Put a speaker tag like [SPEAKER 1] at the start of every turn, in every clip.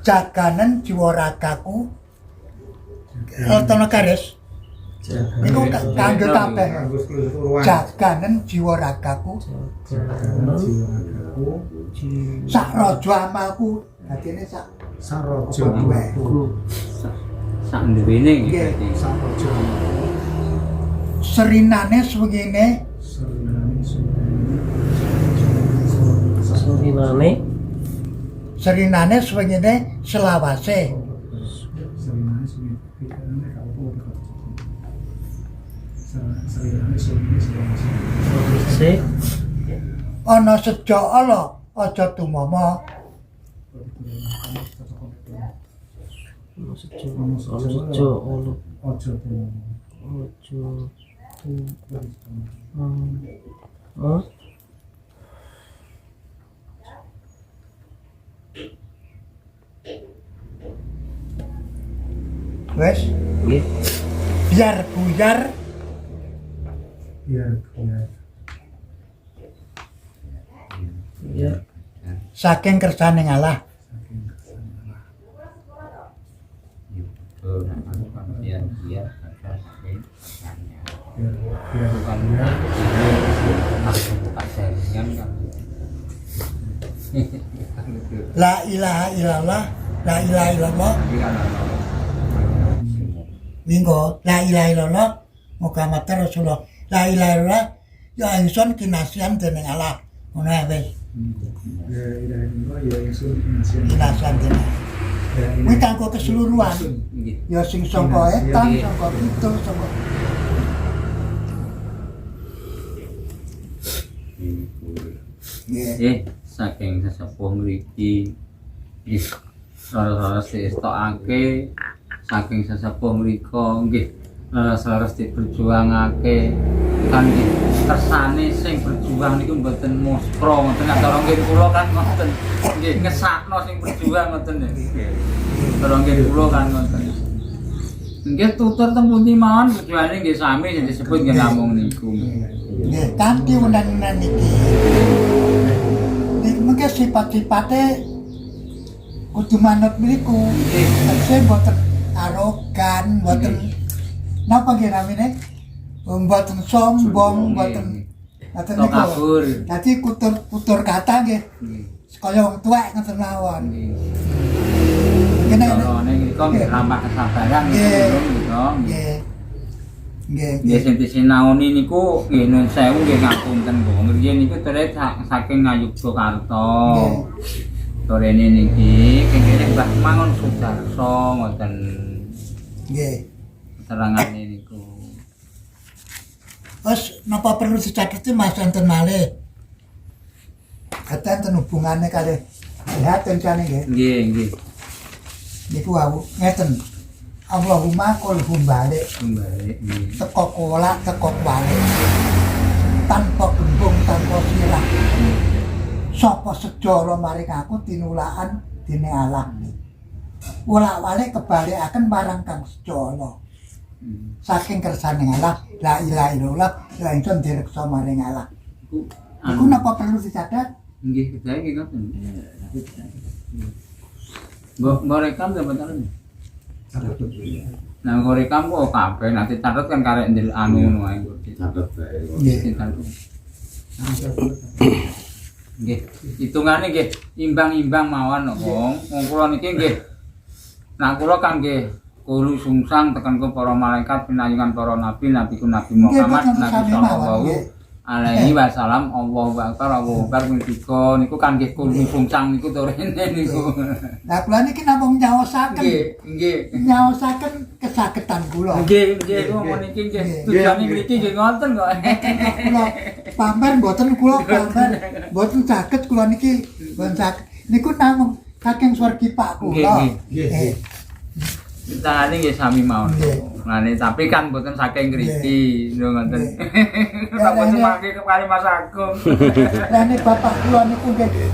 [SPEAKER 1] jaganan jiwa ragaku tono garis niku kanggo kabeh jaganan jiwa ragaku sak raja amalku dadine sak
[SPEAKER 2] raja amalku
[SPEAKER 3] sak duwene
[SPEAKER 1] nggih
[SPEAKER 2] sak raja
[SPEAKER 1] serinane swengene serinane swengene selawase ana sejo ala aja tumama wes
[SPEAKER 3] nggih
[SPEAKER 1] biar buyar saking kersane Allah la ilaha illallah la ilaha illallah minggo la ilaha illallah Muhammad Rasulullah la ilaha illallah ya ingsun kinasian dening Allah ngono ae wis kinasian dening kuwi kanggo keseluruhan ya sing sangka etan sangka kidul sangka
[SPEAKER 3] saking sesepuh mriki salah diestokake saking sesepuh mrika nggih saras diperjuangake kan nggih kersane sing berjuang niku mboten muspra ngoten cara nggih kula kan ngoten nggih ngesakno sing berjuang ngoten nggih cara nggih kula kan ngoten nggih tutur teng pundi mawon berjuange nggih sami sing disebut nggih namung niku
[SPEAKER 1] nggih kanthi wenan-wenan iki mengke sifat-sifate kudu manut mriku tegese mboten arogan mboten napa nggih namine mboten sombong mboten ngoten niku dadi kutur kata nggih kaya wong tuwek ngoten mawon
[SPEAKER 3] ngene niku ramah kesabaran
[SPEAKER 1] nggih
[SPEAKER 3] nggih sing disinaoni niku nggih nuwun sewu nggih ngapunten kok riyen niku terus saking Ngayogyakarta torene niki kenging Mbah Mangun Sudarso ngoten
[SPEAKER 1] nggih
[SPEAKER 3] terangane niku
[SPEAKER 1] wis napa perlu dicatet Mas enten malih enten hubungane kali sehat tencane nggih
[SPEAKER 3] nggih
[SPEAKER 1] niku wau ngeten Allahumma qulhum balik teko kolak teko balik tanpa gembung tanpa sirah sapa sejara maring aku tinulakan dene Allah wolak-walik kebalikaken marang kang sejara saking kersane Allah la ilaha illallah la ingsun direksa maring Allah iku napa perlu dicatat
[SPEAKER 3] nggih kedae nggih ngoten mbok rekam jabatan nah rekam kok kabeh nanti catet kan karek ndel anu ngono ae catet bae nggih nggih hitungane nggih imbang-imbang mawon wong kula niki nggih nak kula kan nggih kulo sungsang tekan ke para malaikat pinayungan para nabi Nabi Muhammad Nabi sallallahu alaihi wasallam Allahu akbar niku kan nggih kulo sungsang niku to rene niku
[SPEAKER 1] nah kula niki namung nyaosaken
[SPEAKER 3] nggih
[SPEAKER 1] nyaosaken kesagetan kula
[SPEAKER 3] nggih ngono niki nggih tujuane mriki nggih ngoten kok
[SPEAKER 1] kula pamer mboten kula pamer mboten saged kula niki mboten saged niku namung saking swargi Pak kula nggih
[SPEAKER 3] Tangane nggih sami mawon. Ngene tapi kan mboten saking ngriki ngoten. Napa semangke kepari Mas Agung.
[SPEAKER 1] Lah nek bapak kula niku nggih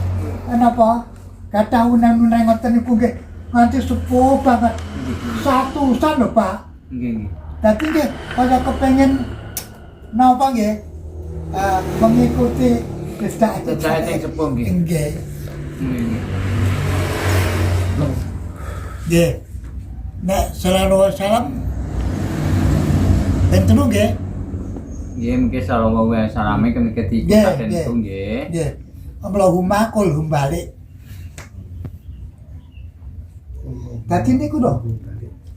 [SPEAKER 1] napa kathah unen-unen ngoten niku nggih nganti sepuh banget. Satusan lho Pak.
[SPEAKER 3] Nggih.
[SPEAKER 1] Dadi nggih kaya kepengin napa nggih mengikuti jejak
[SPEAKER 3] sing sepuh nggih.
[SPEAKER 1] Nggih. Nggih. Nek sallallahu alaihi wasallam benten nggih.
[SPEAKER 3] Nggih mungkin sallallahu alaihi wasallam ketika tentu nggih.
[SPEAKER 1] Nggih. Allahumma qul hum balik. Dadi niku lho.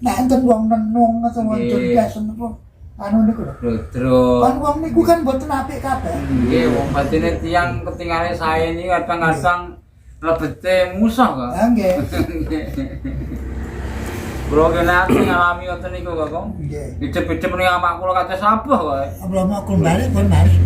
[SPEAKER 1] Nek enten wong nenung atau wong cerdas niku anu niku lho.
[SPEAKER 3] Terus
[SPEAKER 1] Kan wong niku kan mboten apik kabeh.
[SPEAKER 3] nggih wong batine tiyang ketinggalan saya ini kadang-kadang lebete musuh kok.
[SPEAKER 1] Ha nggih.
[SPEAKER 3] Bro kena ngalami ngoten niku kok.
[SPEAKER 1] Nggih.
[SPEAKER 3] Icep-icep ning amak kula kate sabah kok.
[SPEAKER 1] Allahumma qul balik pun mari.